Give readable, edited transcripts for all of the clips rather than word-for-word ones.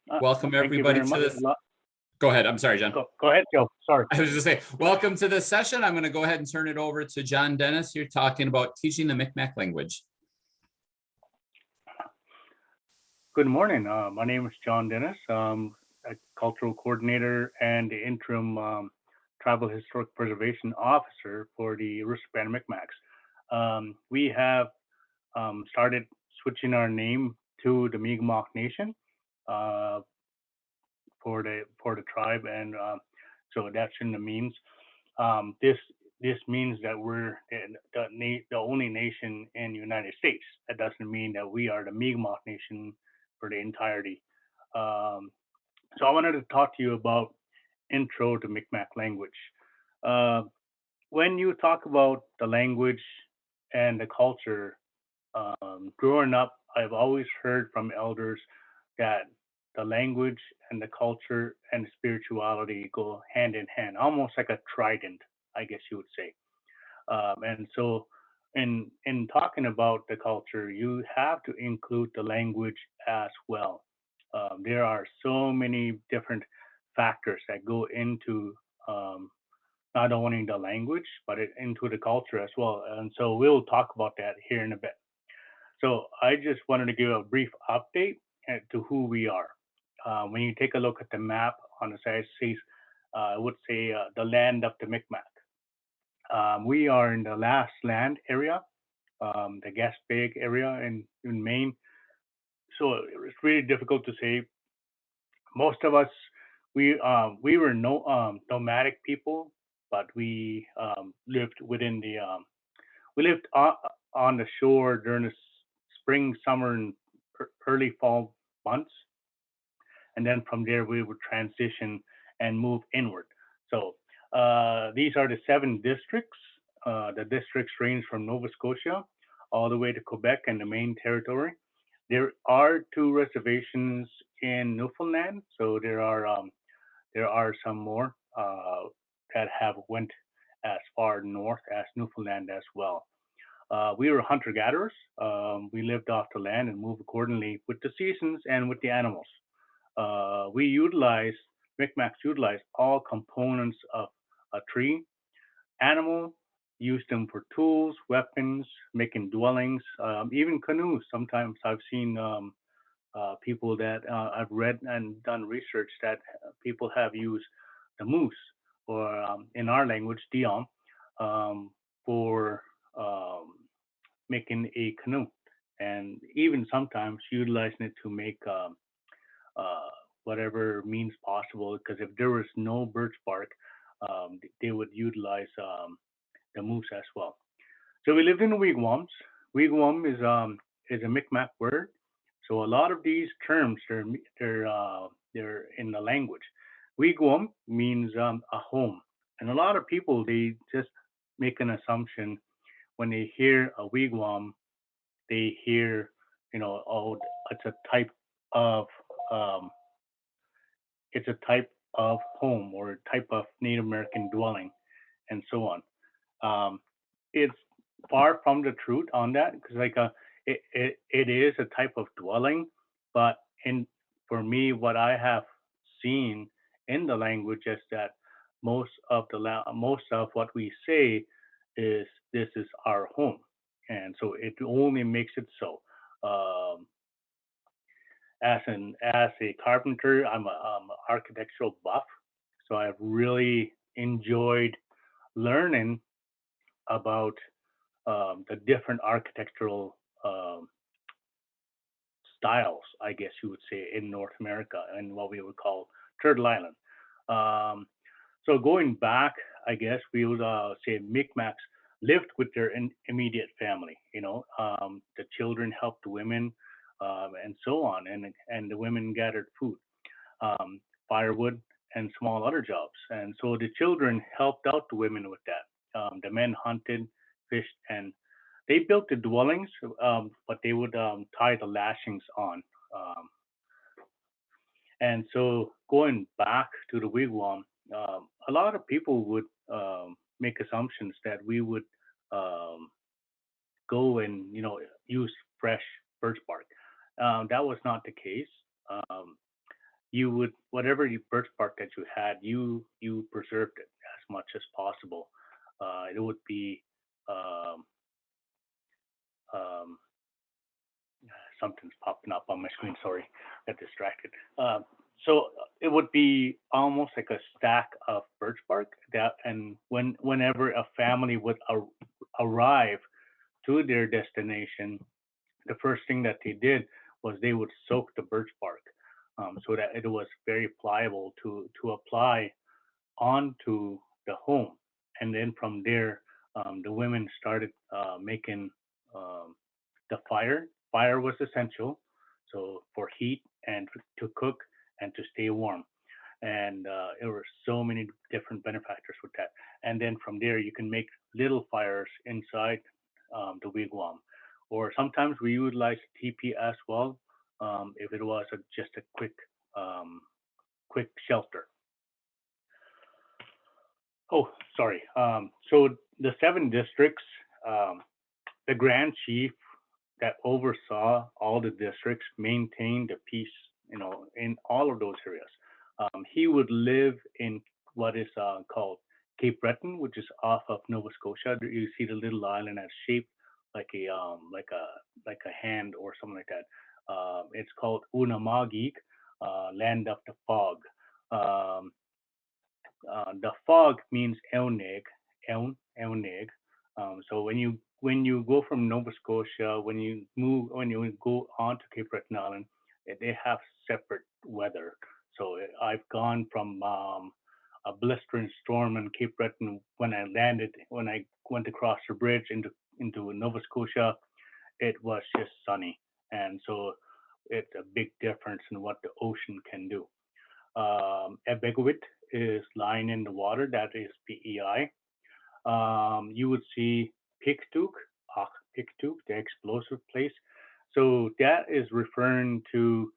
Uh, Welcome Thank you everybody very to much. this. Go ahead. I'm sorry, John. Go ahead, Joe. Sorry. I was just saying, welcome to this session. I'm going to go ahead and turn it over to John Dennis here talking about teaching the MicMac language. Good morning. My name is John Dennis. A cultural coordinator and the interim tribal historic preservation officer for the Aroostook Band Micmacs. We have started switching our name to the Mi'kmaq Nation uh, for the tribe, and so that's in the means. This means that we're the only nation in the United States. That doesn't mean that we are the Mi'kmaq Nation for the entirety. Um, so I wanted to talk to you about intro to Mi'kmaq language. Uh, when you talk about the language and the culture, growing up, I've always heard from elders that the language and the culture and the spirituality go hand in hand, almost like a trident, I guess you would say. And so, in talking about the culture, you have to include the language as well. There are so many different factors that go into um, not only the language, but into the culture as well. And so we'll talk about that here in a bit. So I just wanted to give a brief update to who we are. When you take a look at the map on the side, it says, I would say the land of the Micmac. We are in the last land area, the Gaspé area in Maine. So it's really difficult to say. Most of us, we were no nomadic people, but we lived within the we lived on the shore during the spring, summer, and early fall months, and then from there we would transition and move inward. So these are the 7 districts. The districts range from Nova Scotia all the way to Quebec and the Maine territory. There are 2 reservations in Newfoundland, so there are some more that have went as far north as Newfoundland as well. We were hunter gatherers. We lived off the land and moved accordingly with the seasons and with the animals. We utilize Micmacs utilize all components of a tree, animal, use them for tools, weapons, making dwellings, even canoes. Sometimes I've seen people that I've read and done research that people have used the moose, or in our language, diom, um, for um, making a canoe, and even sometimes utilizing it to make uh, whatever means possible. Because if there was no birch bark, they would utilize the moose as well. So we lived in wigwams. Wigwam is a Micmac word. So a lot of these terms they're in the language. Wigwam means a home, and a lot of people they just make an assumption when they hear a wigwam. They hear, oh, it's a type of um, it's a type of home or a type of Native American dwelling, and so on. Um, it's far from the truth on that, because it is a type of dwelling, but in for me, what I have seen in the language is that most of what we say is this is our home, and so it only makes it so. Um, as a carpenter, I'm an architectural buff, so I've really enjoyed learning about the different architectural styles, I guess you would say, in North America and what we would call Turtle Island. Um, so going back, I guess we would say Micmacs lived with their immediate family. The children helped the women, and so on, and the women gathered food, firewood, and small other jobs. And so the children helped out the women with that. The men hunted, fished, and they built the dwellings, but they would tie the lashings on. Um, and so going back to the wigwam, a lot of people would make assumptions that we would um, go and use fresh birch bark. That was not the case. Um, you would whatever you birthmark that you had, you preserved it as much as possible. It would be um, um, something's popping up on my screen. Sorry, got distracted. So it would be almost like a stack of birch bark that, and whenever a family would arrive to their destination, the first thing that they did was they would soak the birch bark, so that it was very pliable to apply onto the home. And then from there, the women started making um, the fire. Fire was essential, so for heat and to cook and to stay warm. And there were so many different benefactors with that. And then from there, you can make little fires inside the wigwam. Or sometimes we utilize TP as well, if it was just a um, quick shelter. Oh, sorry. So the seven districts, um, the Grand Chief that oversaw all the districts maintained the peace, in all of those areas. He would live in what is called Cape Breton, which is off of Nova Scotia. You see the little island that's shaped like a hand or something like that. It's called Unamagig, land of the fog. Um, the fog means Elnig, Elnig. So when you go from Nova Scotia, when you go on to Cape Breton Island, they have separate weather. So I've gone from a blistering storm in Cape Breton when I went across the bridge into Nova Scotia. It was just sunny, and so it's a big difference in what the ocean can do. Ebegwit is lying in the water. That is PEI. You would see Piktuk, Piktuk, the explosive place. So that is referring to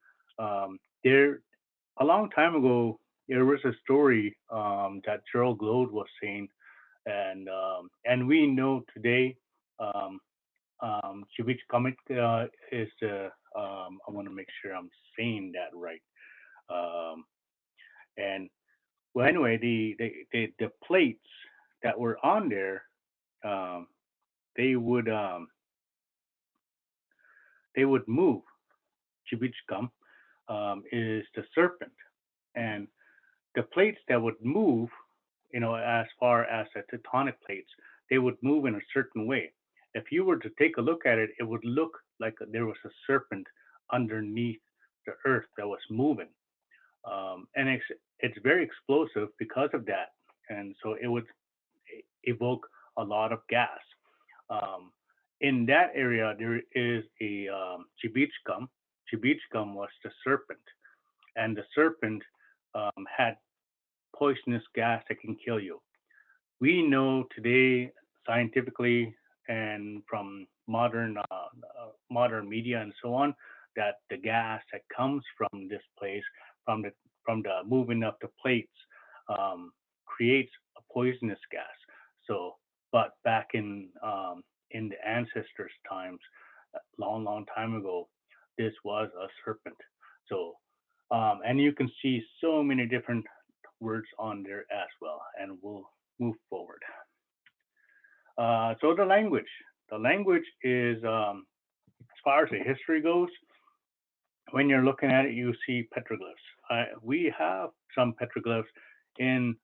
there. A long time ago, there was a story that Gerald Glode was saying, and we know today. Um, Chivich Comet is the. I want to make sure I'm saying that right. Um, and well, anyway, the plates that were on there, um, they would um, they would move. Chibichkam is the serpent, and the plates that would move, as far as the tectonic plates, they would move in a certain way. If you were to take a look at it, it would look like there was a serpent underneath the earth that was moving, and it's very explosive because of that, and so it would evoke a lot of gas. Um, in that area, there is a Chibichkam. Chibichkam was the serpent, and the serpent had poisonous gas that can kill you. We know today, scientifically and from modern media and so on, that the gas that comes from this place, from the moving of the plates, um, creates a poisonous gas. So, but back in the ancestors' times, a long time ago, this was a serpent. So, and you can see so many different words on there as well, and we'll move forward. So the language is, as far as the history goes, when you're looking at it, you see petroglyphs. We have some petroglyphs in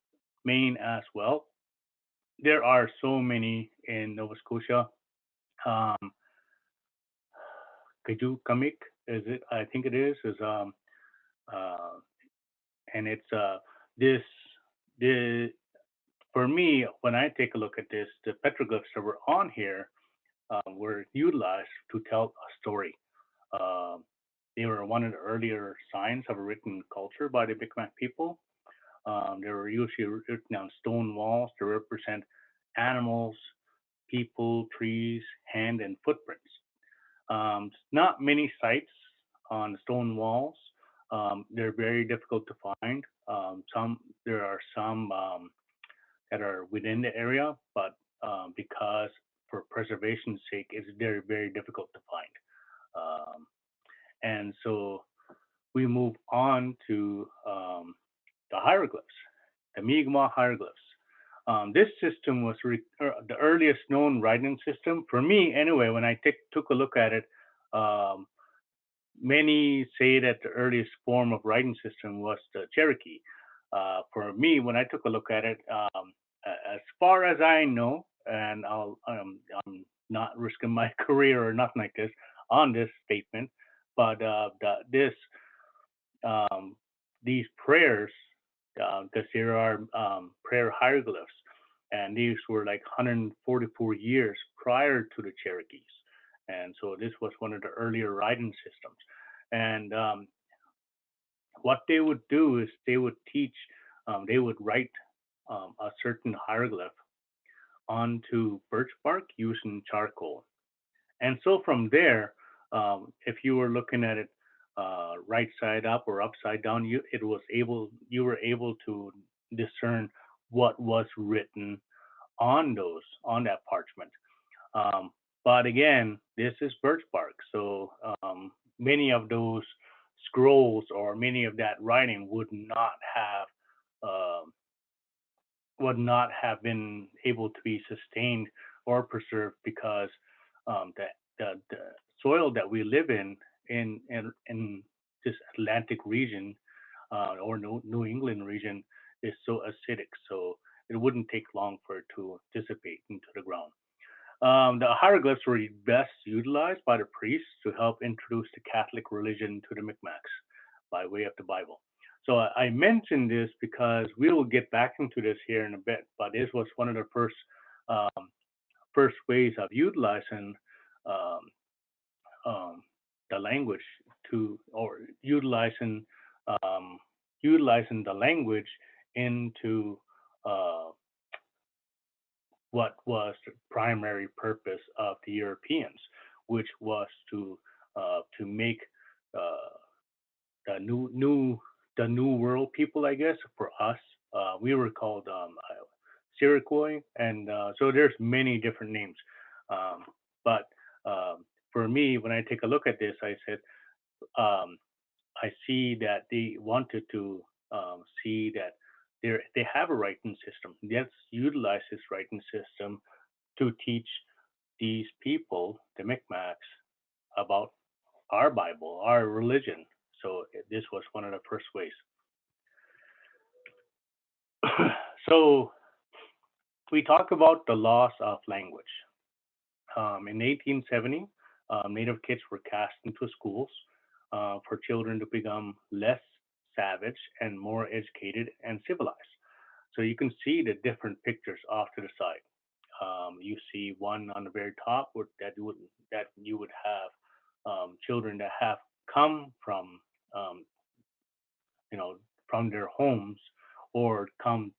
Maine as well. There are so many in Nova Scotia. Um, Kaju Kamik is it? I think it is uh, and it's this the for me when I take a look at this, the petroglyphs that were on here were utilized to tell a story. Um, they were one of the earlier signs of a written culture by the Micmac people. They were usually written on stone walls to represent animals, people, trees, hand, and footprints. Not many sites on stone walls. They're very difficult to find. There are some that are within the area, but because for preservation's sake, it's very difficult to find. Um, and so we move on to the hieroglyphs, the Mi'kmaq hieroglyphs. This system was the earliest known writing system for me, anyway. When I took a look at it, um, many say that the earliest form of writing system was the Cherokee. For me, when I took a look at it, as far as I know, and I'm not risking my career or nothing like this on this statement, but um, these prayers, because there are prayer hieroglyphs, and these were like 144 years prior to the Cherokees, and so this was one of the earlier writing systems. And what they would do is they would write a certain hieroglyph onto birch bark using charcoal. And so from there, if you were looking at it right side up or upside down, you were able to discern what was written on that parchment. Um, but again, this is birch bark, so many of those scrolls or many of that writing uh, would not have been able to be sustained or preserved because the soil that we live in this Atlantic region or New England region is so acidic, so it wouldn't take long for it to dissipate into the ground. The hieroglyphs were best utilized by the priests to help introduce the Catholic religion to the Micmacs by way of the Bible. So I mentioned this because we will get back into this here in a bit, but this was one of the um, first ways of utilizing um, um, the language to or um, utilizing the language into uh, what was the primary purpose of the Europeans, which was to make uh, the new world people, I guess. For us, we were called Iroquois, and so there's many different names. Um, but for me, when I take a look at this, I said um, I see that they wanted to see that they have a writing system. Let's utilize this writing system to teach these people, the Micmacs, about our Bible, our religion. So this was one of the first ways. So we talk about the loss of language. In 1870, Native kids were cast into schools for children to become less savage and more educated and civilized. So you can see the different pictures off to the side. You see one on the very top that you would have children that have come um, you know from their homes or come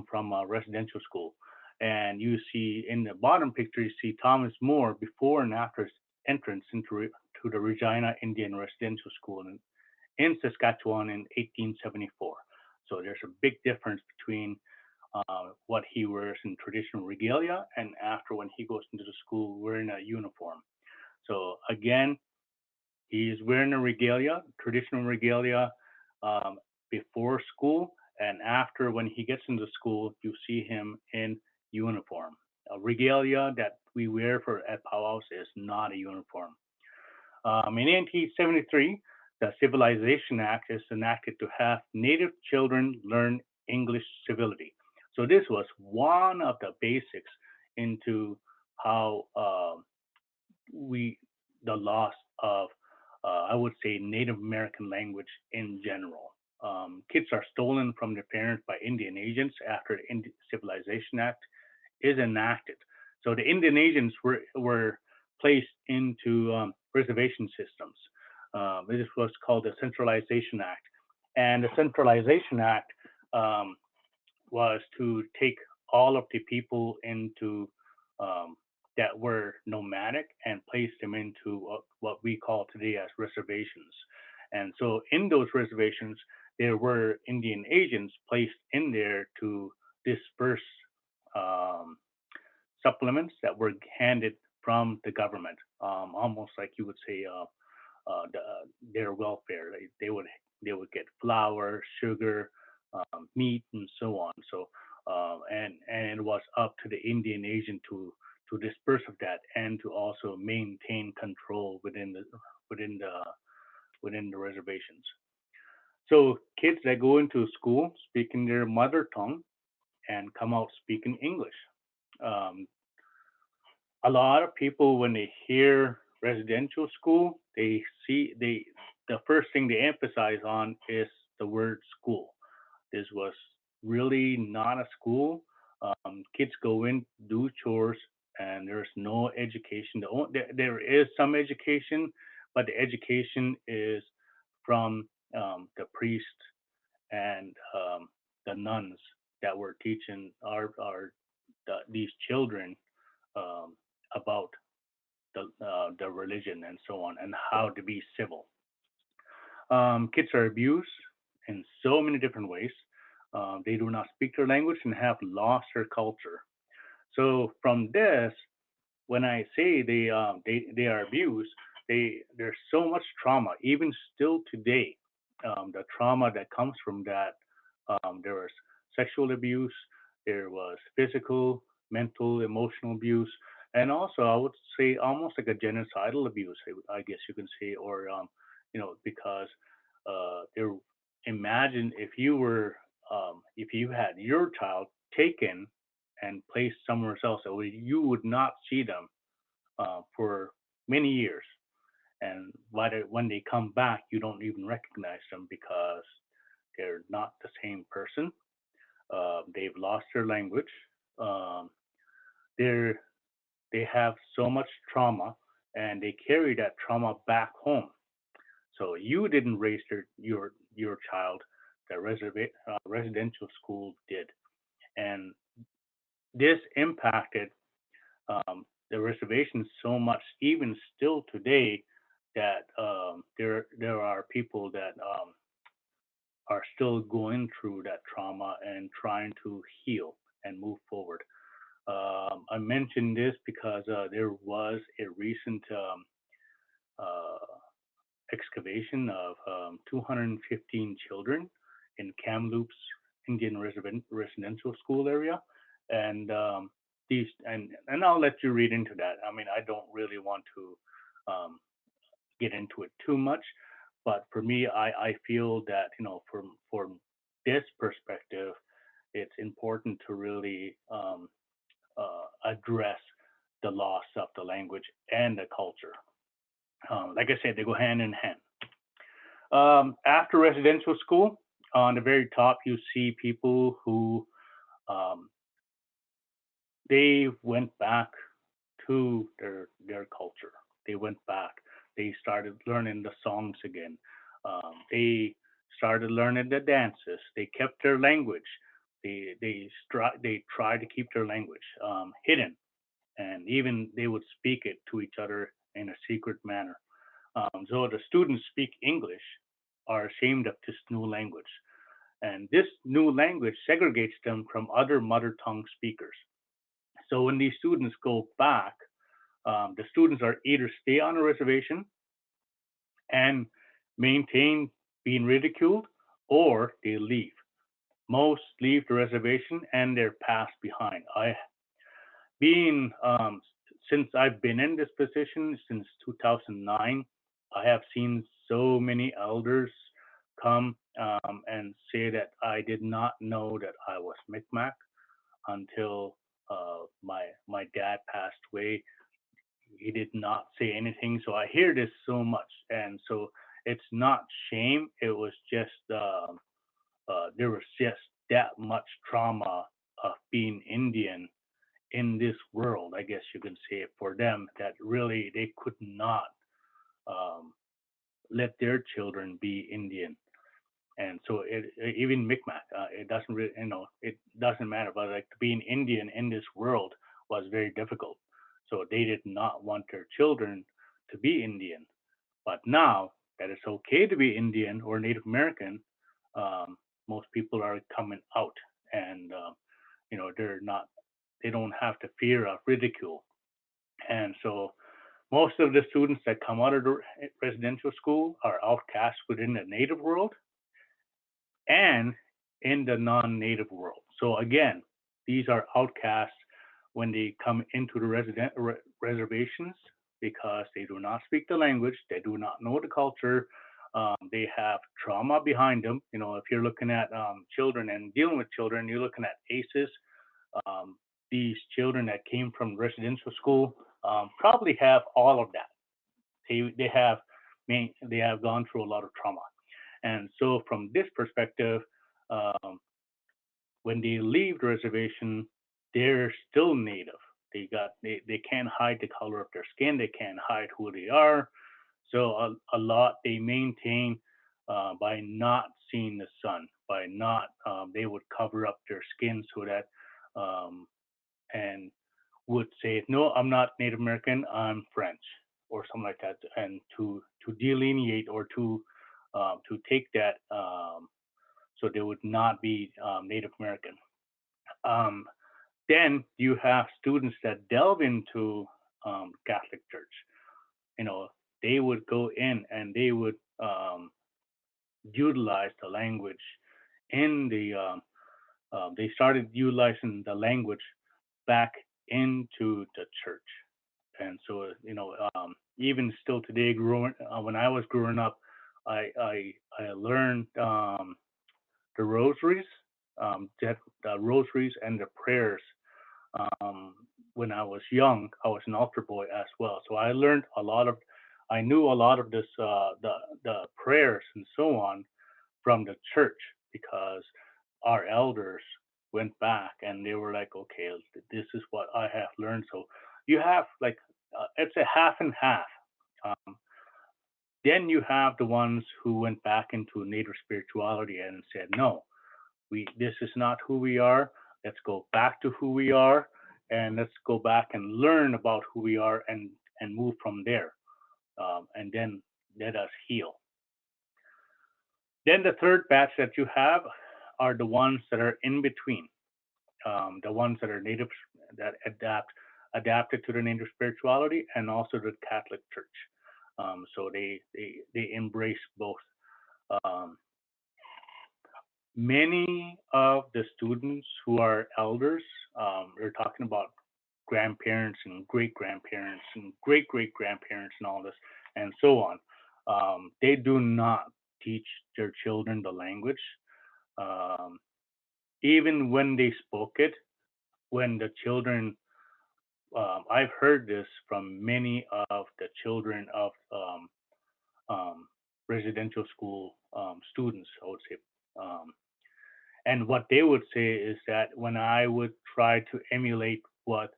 from a residential school. And you see in the bottom picture, you see Thomas More before and after his entrance to the Regina Indian Residential School in Saskatchewan in 1874. So there's a big difference between what he wears in traditional regalia and after when he goes into the school wearing a uniform. So again, he's wearing a regalia, traditional regalia, um, before school, and after when he gets into school, you see him in uniform. A regalia that we wear for at powwows is not a uniform. In 1973, the Civilization Act is enacted to have Native children learn English civility. So this was one of the basics into how we the loss of I would say Native American language in general. Kids are stolen from their parents by Indian agents after the Civilization Act is enacted. So the Indian agents were placed into reservation systems. This was called the Centralization Act, and the Centralization Act um, was to take all of the people into that were nomadic and place them into what we call today as reservations. And so in those reservations, there were Indian agents placed in there to disperse um, supplements that were handed from the government, almost like you would say their welfare. They would get flour, sugar, meat, and so on. So and it was up to the Indian agent to disperse of that and to also maintain control within the within the reservations. So kids that go into school speaking their mother tongue and come out speaking English. Um, a lot of people when they hear residential school, the first thing they emphasize on is the word school. This was really not a school. Kids go in, do chores, and there's no education. There is some education, but the education is from the priest and the nuns that were teaching these children um, about the religion and so on and how to be civil. Kids are abused in so many different ways. They do not speak their language and have lost their culture. So from this, when I say they are abused, there's so much trauma, even still today. The trauma that comes from that, there was sexual abuse, there was physical, mental, emotional abuse, and also I would say almost like a genocidal abuse, I guess you can say, or because there. Imagine if you had your child taken and placed somewhere else, so you would not see them for many years. And when they come back, you don't even recognize them because they're not the same person. They've lost their language. Um, they're they have so much trauma, and they carry that trauma back home. So you didn't raise your child. The residential school did, and this impacted the reservations so much, even still today, that there are people that are still going through that trauma and trying to heal and move forward. I mentioned this because there was a recent uh, excavation of 215 children in Kamloops Indian residential school area, and these and I'll let you read into that. I mean, I don't really want to get into it too much, but for me, I feel that from this perspective, it's important to really address the loss of the language and the culture. Like I said, they go hand in hand. After residential school, on the very top, you see people who um, they went back to their culture. They went back. They started learning the songs again. They started learning the dances. They kept their language. They tried to keep their language hidden, and even they would speak it to each other in a secret manner. So the students speak English are ashamed of this new language. And this new language segregates them from other mother tongue speakers. So when these students go back, the students are either stay on a reservation and maintain being ridiculed, or they leave. Most leave the reservation and they're passed behind. I being since I've been in this position since 2009, I have seen so many elders come and say that I did not know that I was Micmac until my dad passed away. He did not say anything, so I hear this so much, and so it's not shame. It was just there was just that much trauma of being Indian in this world, I guess you can say, for them that really they could not um, let their children be Indian. And so even Micmac, it doesn't really, it doesn't matter. But like being Indian in this world was very difficult. So they did not want their children to be Indian. But now that it's okay to be Indian or Native American, um, most people are coming out, and they're not, they don't have the fear of ridicule. And so Most of the students that come out of the residential school are outcasts within the native world and in the non-native world. So again, these are outcasts when they come into the reservations because they do not speak the language, they do not know the culture, they have trauma behind them. You know, if you're looking at children and dealing with children, you're looking at ACEs. Um, these children that came from residential school probably have all of that. They have gone through a lot of trauma, and so from this perspective, um, when they leave the reservation, they're still native. They can't hide the color of their skin. They can't hide who they are. So a lot they maintain by not seeing the sun, by not they would cover up their skin so that um, and would say, no, I'm not Native American, I'm French or something like that, and to delineate or to take that so they would not be Native American. Um, then you have students that delve into Catholic Church. You know, they would go in and they would utilize the language in the. They started utilizing the language back into the church, and so even still today, growing when I was growing up, I learned the rosaries, the rosaries and the prayers um, when I was young. I was an altar boy as well, so I learned a lot of, I knew a lot of this, the prayers and so on from the church because our elders went back and they were like, okay, this is what I have learned. So you have like it's a half and half. Um, then you have the ones who went back into native spirituality and said, no, we this is not who we are. Let's go back to who we are, and let's go back and learn about who we are and move from there, and then let us heal. Then the third batch that you have are the ones that are in between, the ones that are native that adapted to the native spirituality and also the Catholic Church. So they embrace both. Um, Many of the students who are elders, we're talking about grandparents and great grandparents and great great grandparents and all this and so on. They do not teach their children the language, um, even when they spoke it. When the children, I've heard this from many of the children of um, residential school students, I would say. Um, and what they would say is that when I would try to emulate what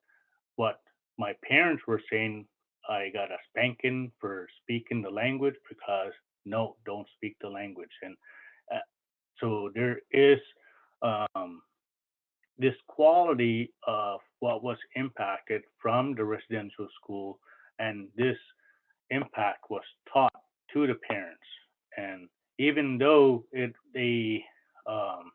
my parents were saying, I got a spanking for speaking the language because no, don't speak the language. And uh, so there is um, this quality of what was impacted from the residential school, and this impact was taught to the parents. And even though um,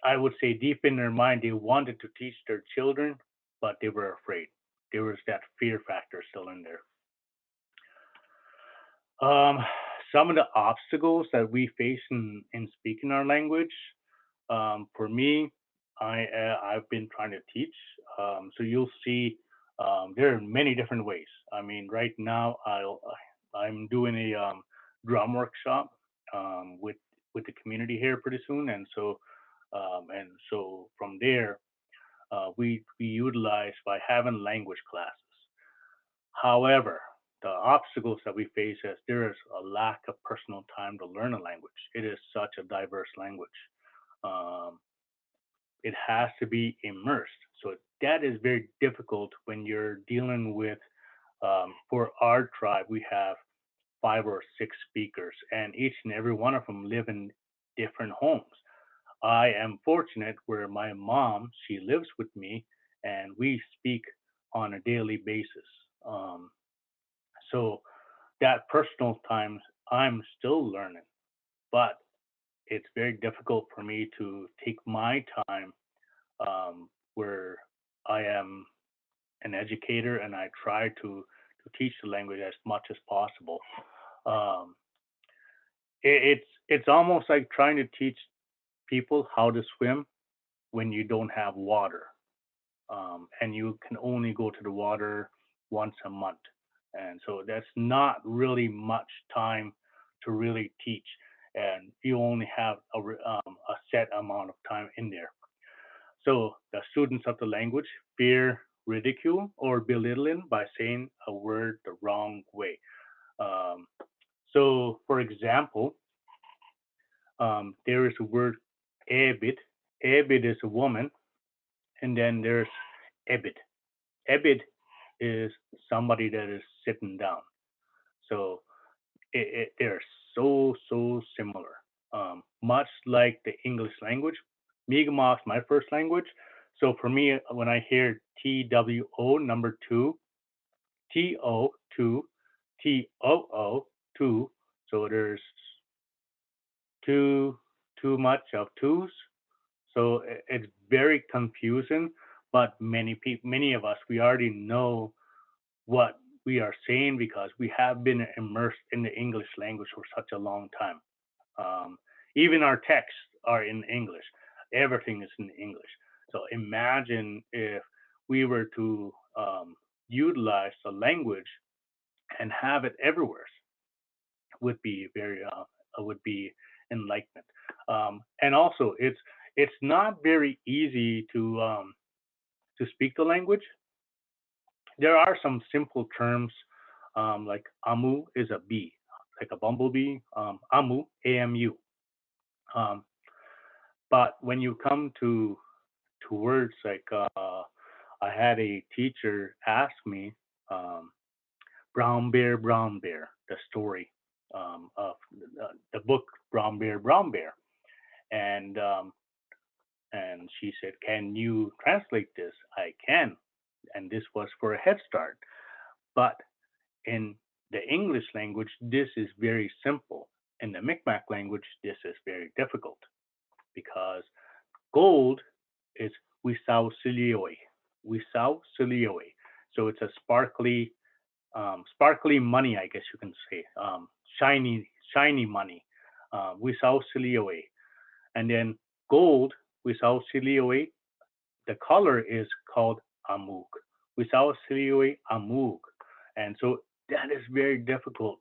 I would say deep in their mind, they wanted to teach their children, but they were afraid. There was that fear factor still in there. Um, some of the obstacles that we face in speaking our language, for me, I've been trying to teach. So you'll see there are many different ways. I mean, right now I'm doing a drum workshop with the community here pretty soon, and so from there we utilize by having language classes. However, the obstacles that we face is there is a lack of personal time to learn a language. It is such a diverse language. Um, it has to be immersed. So that is very difficult when you're dealing with, for our tribe, we have 5 or 6 speakers, and each and every one of them live in different homes. I am fortunate where my mom, she lives with me, and we speak on a daily basis. Um, so that personal time, I'm still learning, but it's very difficult for me to take my time where I am. an educator, and I try to teach the language as much as possible. Um, it's almost like trying to teach people how to swim when you don't have water, and you can only go to the water once a month, and so that's not really much time to really teach, and you only have a set amount of time in there. So the students of the language fear ridicule or belittling by saying a word the wrong way. Um, so, for example, there is a word ebit. Ebit is a woman, and then there's ebit. Ebit is somebody that is sitting down. So they're so similar. Much like the English language, Mi'kmaq is my first language. So for me, when I hear TWO number two, TO two, TOO two, so there's too much of twos. So it's very confusing. But many people, many of us, we already know what we are saying because we have been immersed in the English language for such a long time. Um, Even our texts are in English. Everything is in English. So imagine if we were to utilize the language and have it everywhere, would be very would be enlightenment. And also, it's not very easy to speak the language. There are some simple terms, like amu is a bee, like a bumblebee. Amu, amu. Um, but when you come to words like, I had a teacher ask me, um, brown bear, the story of the book Brown Bear, and she said, "Can you translate this?" I can, and this was for a Head Start. But in the English language, this is very simple. In the Micmac language, this is very difficult because gold is wisausilioe, wisausilioe. So it's a sparkly money, I guess you can say, shiny money, wisausilioe. And then gold, wisausilioe, the color is called amug, wisausilioe amug. And so that is very difficult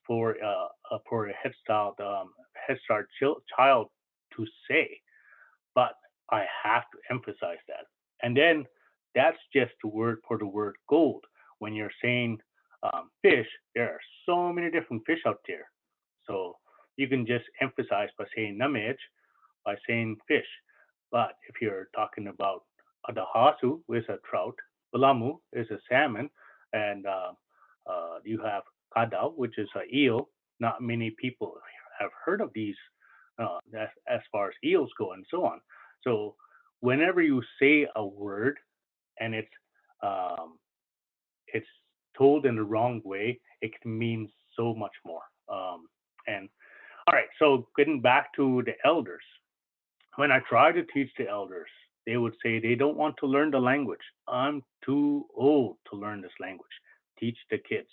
for a Head Start child to say, but I have to emphasize that. And then that's just the word for the word gold. When you're saying fish, there are so many different fish out there. So you can just emphasize by saying namej, by saying fish. But if you're talking about a dahasu, is a trout, balamu is a salmon, and you have kadao, which is a eel. Not many people have heard of these as far as eels go, and so on. So whenever you say a word and um, it's told in the wrong way, it can mean so much more. And all right, so getting back to the elders, when I try to teach the elders, they would say they don't want to learn the language. I'm too old to learn this language. Teach the kids.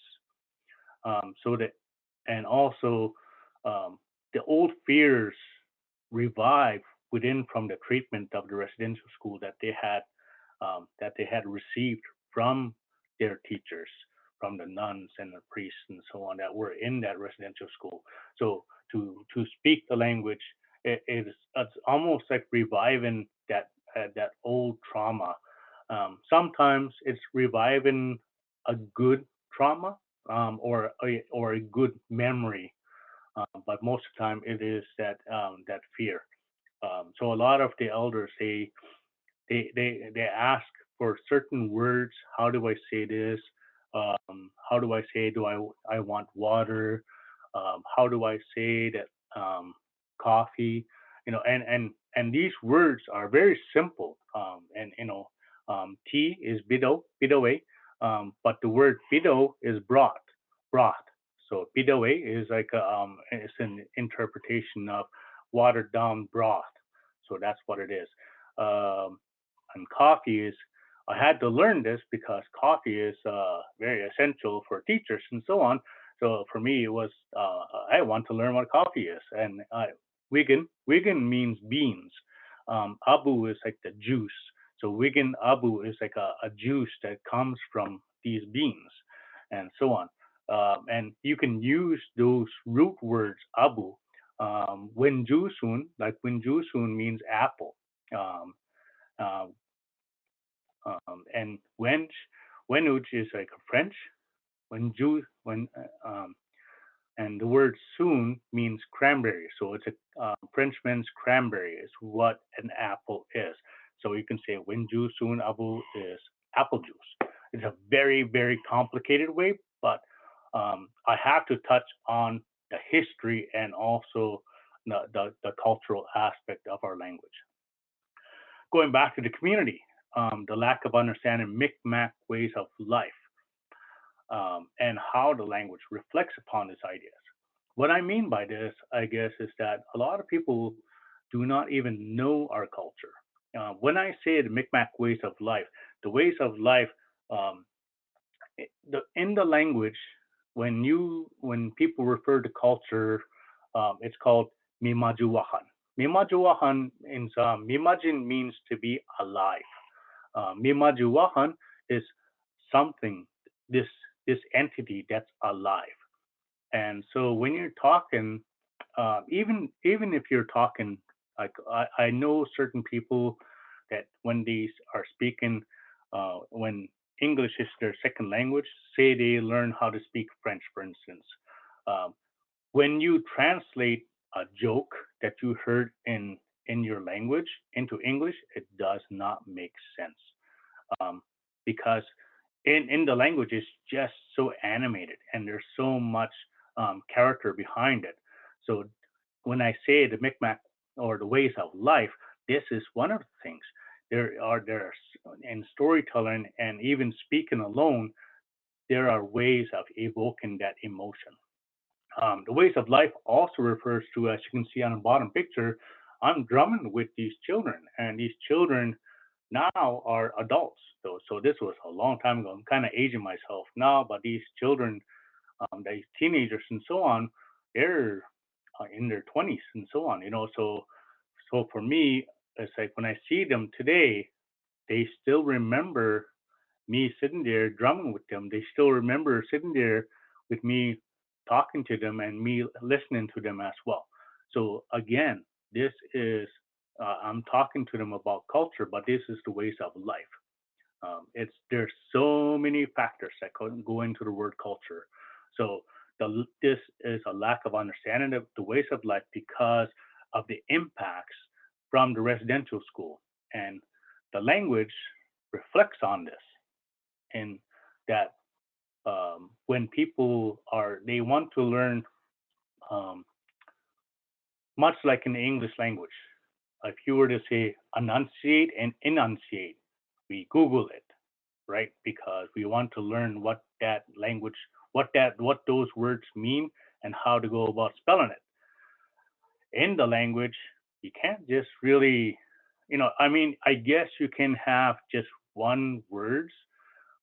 So that, and also, um, the old fears revive within from the treatment of the residential school that they had received from their teachers, from the nuns and the priests and so on that were in that residential school. So to speak the language, it's almost like reviving that old trauma. Sometimes it's reviving a good trauma, or a good memory, but most of the time it is that fear. So a lot of the elders they ask for certain words. How do I say this? How do I say, do I want water? How do I say that, coffee? And these words are very simple. And tea is bidoe, but the word bido is broth. So bidoe is like it's an interpretation of watered down broth. So that's what it is. Um, and coffee is I had to learn this because coffee is very essential for teachers and so on. So for me, it was I want to learn what coffee is, and Wigan means beans. Abu is like the juice. So Wigan Abu is like a juice that comes from these beans, and so on. And you can use those root words Abu. Winjusun, like Winjusun means apple. Um, uh, and Wenuch is like a French. When and the word soon means cranberry, so it's a Frenchman's cranberry is what an apple is. So you can say Wenju soon abu is apple juice. It's a very complicated way, but I have to touch on the history and also the cultural aspect of our language. Going back to the community, the lack of understanding Micmac ways of life, and how the language reflects upon these ideas. What I mean by this, I guess, is that a lot of people do not even know our culture. When I say the Micmac ways of life, the ways of life, um, in the language, when people refer to culture, it's called mimajuwahan. Mimajuwahan in mimajin means to be alive. Mimajuwahan is something, this this entity that's alive. And so when you're talking, even if you're talking, like I know certain people that when these are speaking, when English is their second language, say they learn how to speak French, for instance. Um, when you translate a joke that you heard in your language into English, it does not make sense, because in the language is just so animated and there's so much character behind it. So when I say the Micmac or the ways of life, this is one of the things. There are in storytelling and even speaking alone, there are ways of evoking that emotion. The ways of life also refers to, as you can see on the bottom picture, I'm drumming with these children, and these children now are adults. So this was a long time ago. I'm kind of aging myself now, but these children, these teenagers and so on, they're in their 20s and so on. So for me, it's like when I see them today, they still remember me sitting there drumming with them. They still remember sitting there with me talking to them and me listening to them as well. So again, this is I'm talking to them about culture, but this is the ways of life. It's There's so many factors that go into the word culture. So this is a lack of understanding of the ways of life because of the impacts from the residential school, and the language reflects on this. And that when people are they want to learn, um, much like in the English language, if you were to say enunciate and enunciate, we Google it, right? Because we want to learn what those words mean and how to go about spelling it. In the language, you can't just really, I mean, I guess you can have just one words,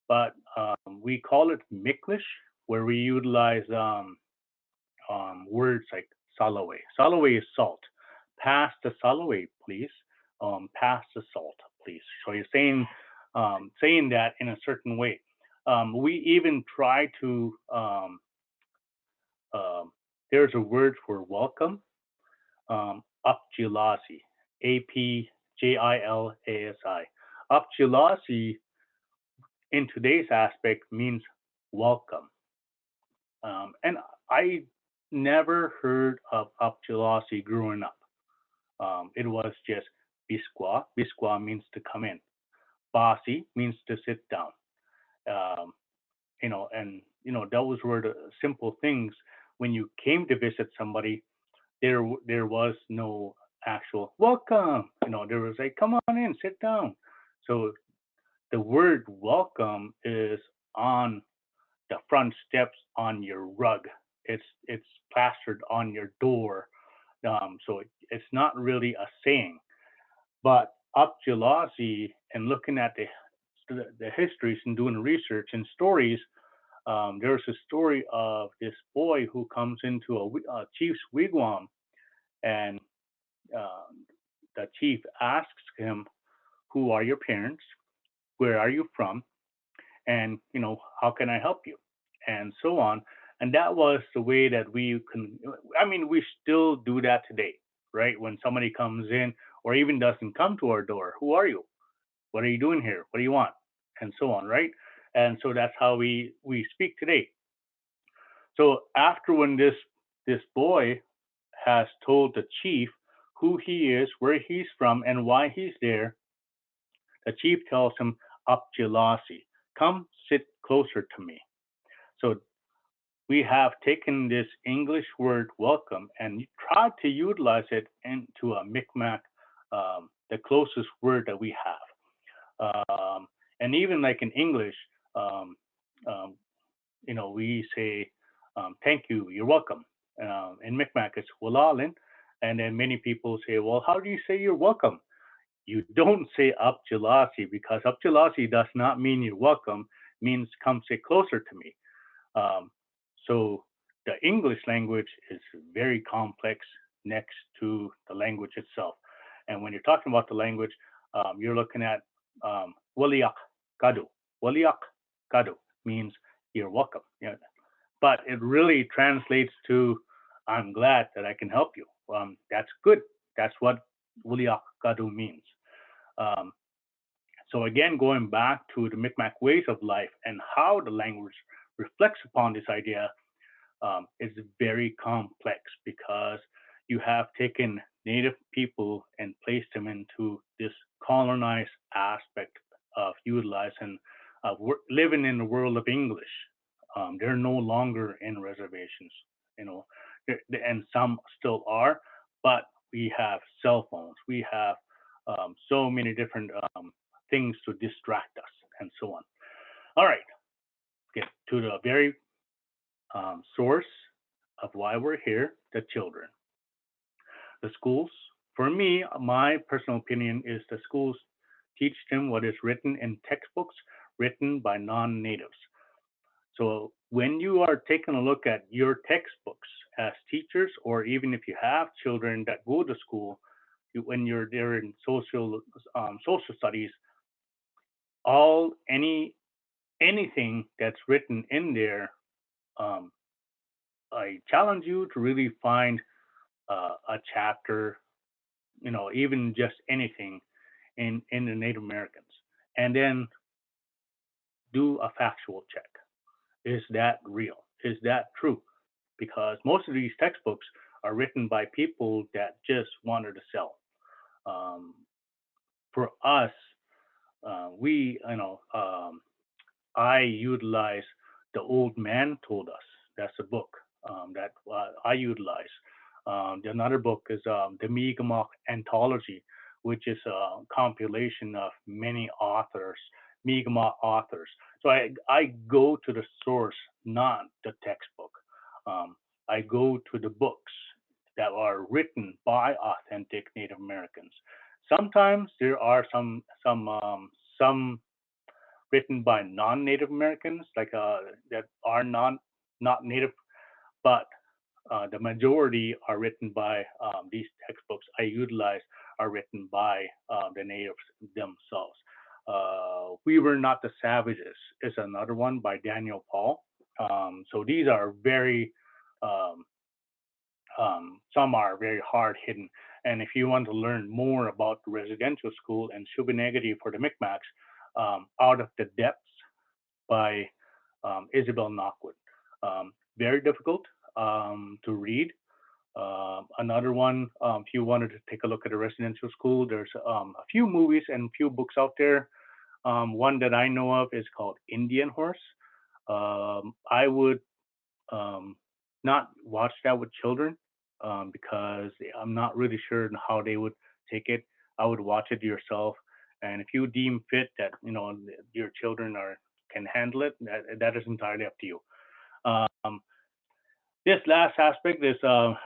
but we call it Miklish, where we utilize words like Salaway. Salaway is salt. Pass the Salaway, please. Pass the salt, please. So you're saying that in a certain way. We even try to. There's a word for welcome. Apjilasi. Apjilasi. Apjilasi in today's aspect means welcome. And I never heard of Apjilasi growing up. It was just Bisqua. Bisqua means to come in. Basi means to sit down. Um, and those were the simple things. When you came to visit somebody, there was no actual welcome. There was like, come on in, sit down. So the word welcome is on the front steps on your rug. It's plastered on your door. So it's not really a saying. But up Jalasi and looking at the the histories and doing research and stories, there's a story of this boy who comes into a chief's wigwam, and uh, the chief asks him, "Who are your parents? Where are you from? And how can I help you?" And so on. And that was the way that we can. I mean, we still do that today, right? When somebody comes in or even doesn't come to our door, "Who are you? What are you doing here? What do you want?" And so on, right? And so that's how we speak today. So after when this boy has told the chief who he is, where he's from, and why he's there, the chief tells him, "Upjalasi, come sit closer to me." So we have taken this English word welcome and tried to utilize it into a Micmac, the closest word that we have. And even like in English, um, um, we say, "Thank you, you're welcome." In Micmac, it's "Walalin." And then many people say, "Well, how do you say you're welcome?" You don't say "Upjalasi" because "Upjalasi" does not mean you're welcome, means "come sit closer to me." Um, so the English language is very complex next to the language itself. And when you're talking about the language, you're looking at waliak kadu. Waliak kadu means you're welcome. But it really translates to "I'm glad that I can help you." That's good. That's what waliak kadu means. Um, so again, going back to the Micmac ways of life and how the language reflects upon this idea, is very complex because you have taken native people and placed them into this colonized aspect of utilizing living in the world of English. They're no longer in reservations, you know, and some still are, but we have cell phones, we have so many different things to distract us, and so on. All right, get to the very source of why we're here, the children. The schools, for me, my personal opinion is the schools teach them what is written in textbooks written by non natives. So when you are taking a look at your textbooks as teachers, or even if you have children that go to school, when you're there in social studies, all anything that's written in there, um, I challenge you to really find a chapter, even just anything in the Native Americans, and then do a factual check. Is that real? Is that true? Because most of these textbooks are written by people that just wanted to sell. Um, for us, we, I utilize "The Old Man Told Us." That's a book that I utilize. Another book is the Mi'kmaq Anthology, which is a compilation of many authors, Mi'kmaq authors. So I go to the source, not the textbook. Um, I go to the books that are written by authentic Native Americans. Sometimes there are some written by non-Native Americans, like that are not Native, but the majority are written by these textbooks I utilize are written by the natives themselves. "We Were Not the Savages" is another one by Daniel Paul. So these are very um, some are very hard hidden. And if you want to learn more about the residential school and Shubinagadi for the Micmacs, "Out of the Depths" by Isabel Knockwood. Very difficult to read. Another one, if you wanted to take a look at a residential school, there's a few movies and a few books out there. One that I know of is called Indian Horse. I would um, not watch that with children because I'm not really sure how they would take it. I would watch it yourself, and if you deem fit that your children are can handle it, that is entirely up to you. Um, this last aspect is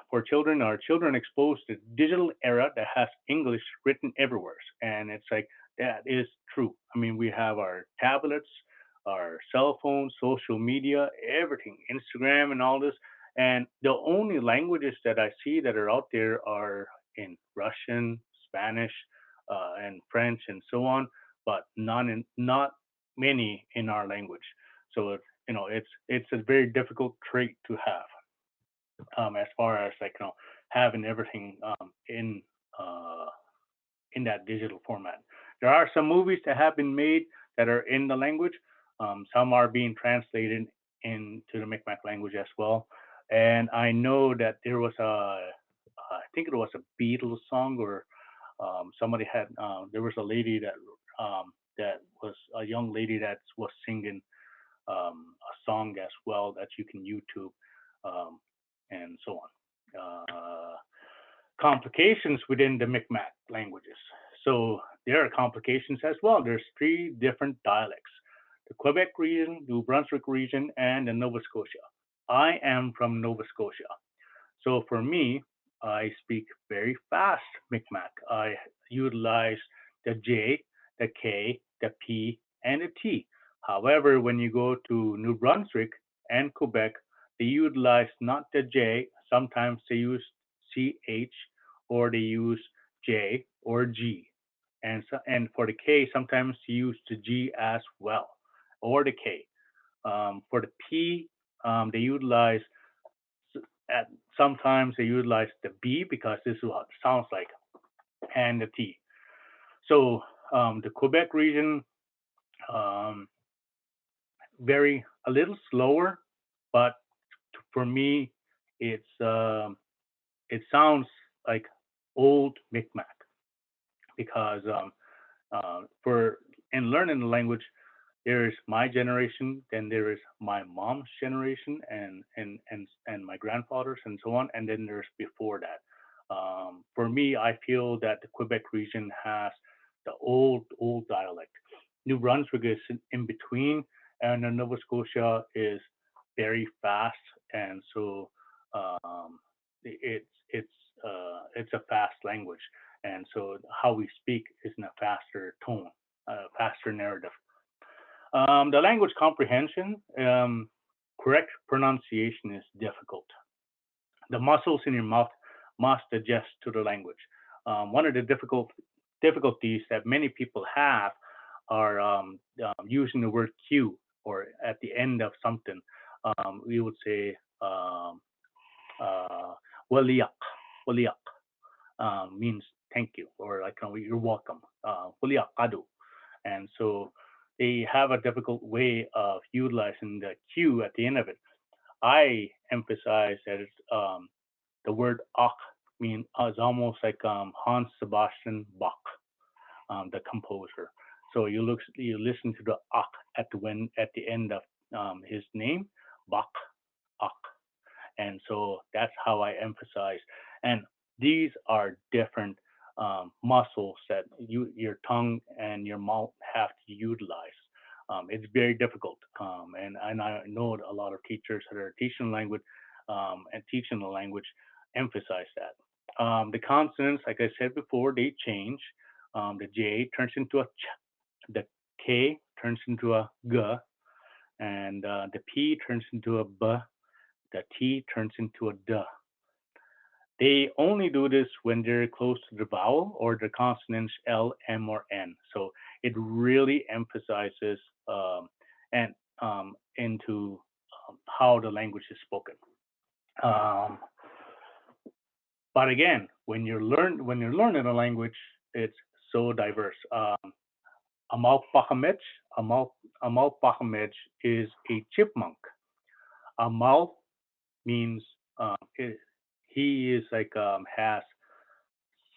for children. Are children exposed to digital era that has English written everywhere, and it's like that is true. I mean, we have our tablets, our cell phones, social media, everything, Instagram, and all this. And the only languages that I see that are out there are in Russian, Spanish, and French, and so on, but not many in our language. So it's a very difficult trait to have, as far as like having everything uh, in that digital format. There are some movies that have been made that are in the language. Some are being translated into the Micmac language as well. And I know that there was I think it was a Beatles song, or somebody had, there was a lady that was a young lady that was singing a song as well that you can YouTube, um, and so on. Complications within the Micmac languages. So there are complications as well. There's three different dialects: the Quebec region, New Brunswick region, and the Nova Scotia. I am from Nova Scotia. So for me, I speak very fast Mi'kmaq. I utilize the J, the K, the P, and the T. However, when you go to New Brunswick and Quebec, they utilize not the J. Sometimes they use CH, or they use J or G. And for the K, sometimes you use the G as well, or the K. For the P, they utilize at sometimes they utilize the B because this is what it sounds like, and the T. So the Quebec region, um, very a little slower, but for me, it sounds like old Micmac, because for in learning the language, there is my generation, then there is my mom's generation, and my grandfather's, and so on, and then there's before that. For me, I feel that the Quebec region has the old dialect. New Brunswick is in between, and then Nova Scotia is very fast, and so um, it's a fast language, and so how we speak is in a faster tone, a faster narrative. The language comprehension, correct pronunciation is difficult. The muscles in your mouth must adjust to the language. One of the difficulties that many people have are using the word Q, or at the end of something. We would say uh, waliak. Waliak means thank you, or like you're welcome. Waliak kadu. And so they have a difficult way of utilizing the Q at the end of it. I emphasize that the word "ach" mean is almost like Hans Sebastian Bach, the composer. So you listen to the "ach" at the end of his name, Bach, "ach," and so that's how I emphasize. And these are different muscles that your tongue and your mouth have to utilize. It's very difficult, and I know a lot of teachers that are teaching language and teaching the language emphasize that. The consonants, like I said before, they change. The J turns into a ch, the K turns into a g, and the P turns into a b, the T turns into a D. They only do this when they're close to the vowel or the consonants L, M, or N. So it really emphasizes and into how the language is spoken. Um, but again, when you're learning a language, it's so diverse. Amalpacamich, Amal Amalpacamich is a chipmunk. Amal means it, he is like has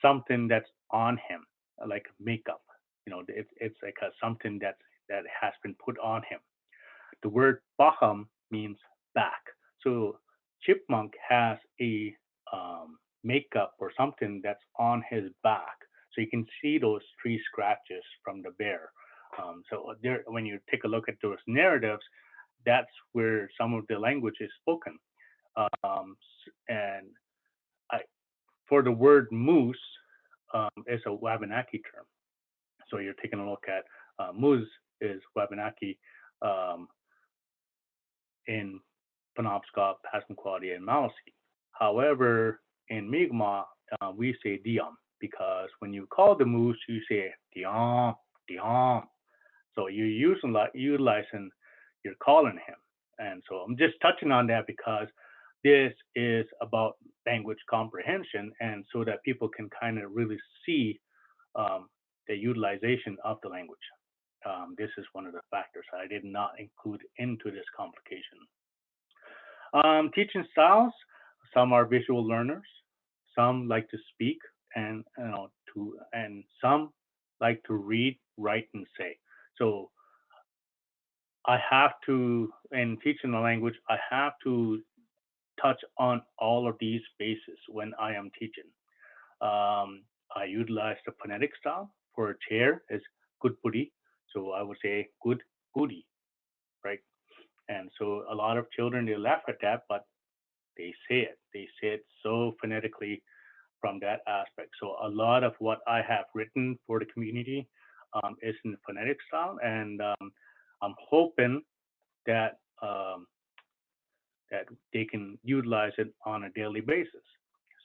something that's on him, like makeup. It's like something that has been put on him. The word Baham means back. So chipmunk has a makeup or something that's on his back. So you can see those three scratches from the bear. So there, when you take a look at those narratives, that's where some of the language is spoken. And I, for the word moose, is a Wabanaki term. So you're taking a look at Muz is Wabanaki um, in Penobscot, Passamaquoddy, and Maliseet. However, in Mi'kmaq, we say Diom because when you call the moose, you say Diom, Diom. So you're utilizing, you're calling him. And so I'm just touching on that because this is about language comprehension and so that people can kind of really see um, the utilization of the language. This is one of the factors I did not include into this complication. Teaching styles, some are visual learners, some like to speak and some like to read, write, and say. So I have to, in teaching the language, I have to touch on all of these bases when I am teaching. I utilize the phonetic style for a chair is good putty. So I would say good putty, right? And so a lot of children they laugh at that, but they say it. They say it so phonetically from that aspect. So a lot of what I have written for the community is in phonetic style, and I'm hoping that that they can utilize it on a daily basis.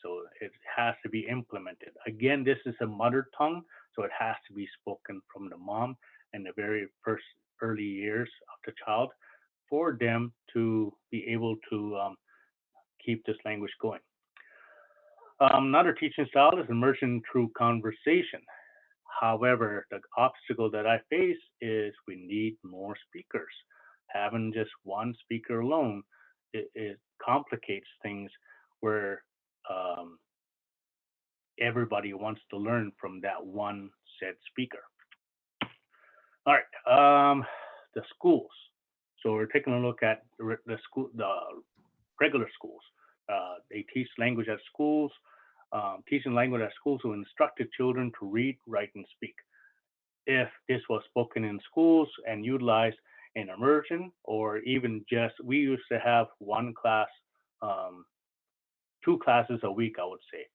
So it has to be implemented. Again, this is a mother tongue, so it has to be spoken from the mom in the very first early years of the child for them to be able to keep this language going. Another teaching style is immersion through conversation. However, the obstacle that I face is we need more speakers. Having just one speaker alone, it complicates things where um, everybody wants to learn from that one said speaker. All right, the schools. So we're taking a look at the regular schools. They teach language at schools. Teaching language at schools will instruct the children to read, write, and speak. If this was spoken in schools and utilized in immersion, or even just we used to have one class, um, two classes a week, I would say.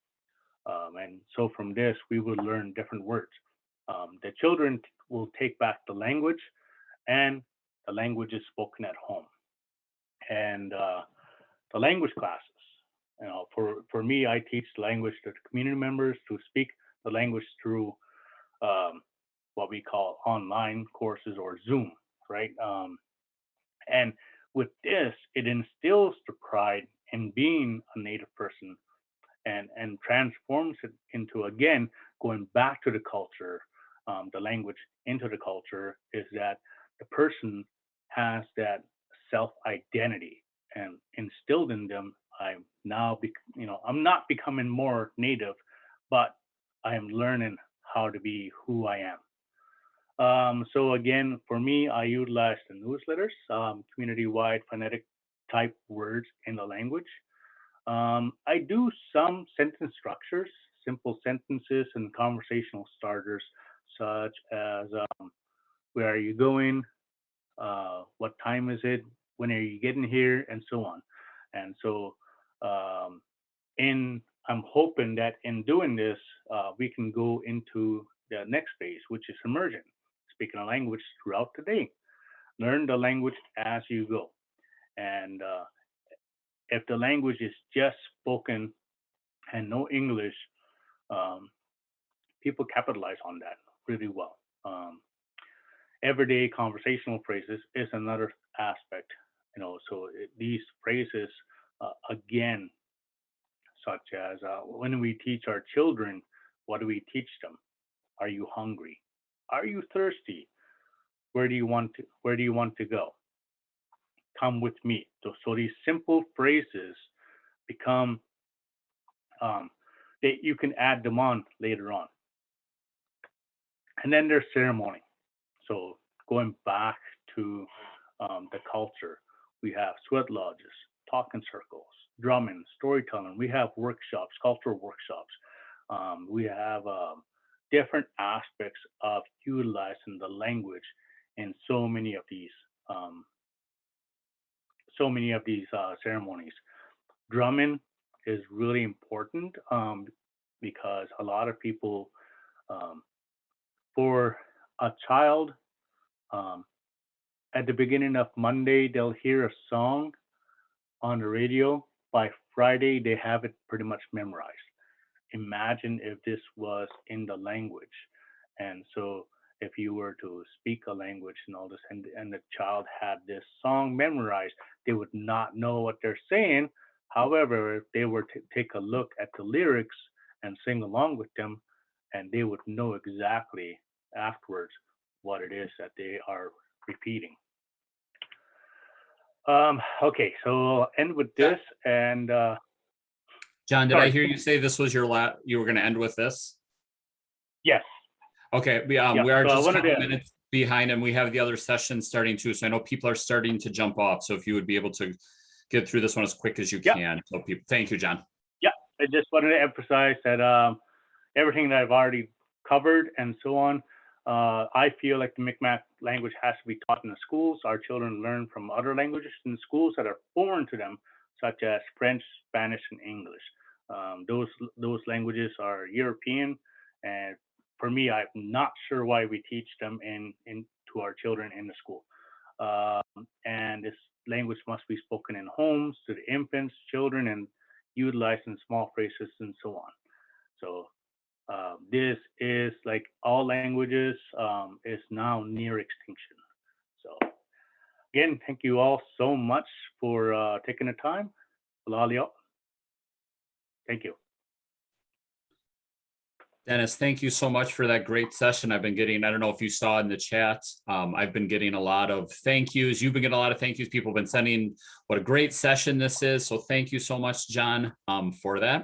And so from this, we would learn different words. The children will take back the language, and the language is spoken at home. And the language classes, for me, I teach language to the community members to speak the language through um, what we call online courses or Zoom, right? And with this, it instills the pride in being a native person and transforms it into, again, going back to the culture, the language into the culture, is that the person has that self identity and instilled in them. I'm now, I'm not becoming more native, but I am learning how to be who I am. So again, for me, I utilize the newsletters, community-wide phonetic type words in the language. I do some sentence structures, simple sentences, and conversational starters, such as where are you going, what time is it, when are you getting here, and so on. And so, um, in I'm hoping that in doing this, we can go into the next phase, which is immersion, speaking a language throughout the day. Learn the language as you go. And if the language is just spoken and no English, um, people capitalize on that really well. Everyday conversational phrases is another aspect, so these phrases, again, such as when we teach our children, what do we teach them? Are you hungry? Are you thirsty? Where do you want to go? Come with me. So these simple phrases become um, that you can add them on later on. And then there's ceremony. So going back to the culture, we have sweat lodges, talking circles, drumming, storytelling. We have workshops, cultural workshops. We have different aspects of utilizing the language in um, so many of these ceremonies. Drumming is really important because a lot of people um, for a child, um, at the beginning of Monday, they'll hear a song on the radio. By Friday, they have it pretty much memorized. Imagine if this was in the language. And so if you were to speak a language and all this, and the child had this song memorized, they would not know what they're saying. However, if they were to take a look at the lyrics and sing along with them, and they would know exactly afterwards what it is that they are repeating. Okay, so I'll end with Yeah. this, and John, did I sorry, hear you say this was your you were going to end with this? yes, Okay, yeah. we are So I just a wanted couple to, minutes behind, and we have the other session starting too. So I know people are starting to jump off. So if you would be able to get through this one as quick as you yeah, can, so people. Thank you, John. yeah. I just wanted to emphasize that everything that I've already covered and so on. I feel like the Mi'kmaq language has to be taught in the schools. Our children learn from other languages in schools that are foreign to them, such as French, Spanish, and English. Those languages are European, and for me, I'm not sure why we teach them in to our children in the school. And this language must be spoken in homes to the infants, children, and utilized in small phrases and so on. So this is like all languages is now near extinction. So again, thank you all so much for taking the time. Lalio. Thank you. Dennis, thank you so much for that great session. I've been getting, I don't know if you saw in the chat, I've been getting a lot of thank yous. You've been getting a lot of thank yous. People have been sending what a great session this is. So thank you so much, John, for that.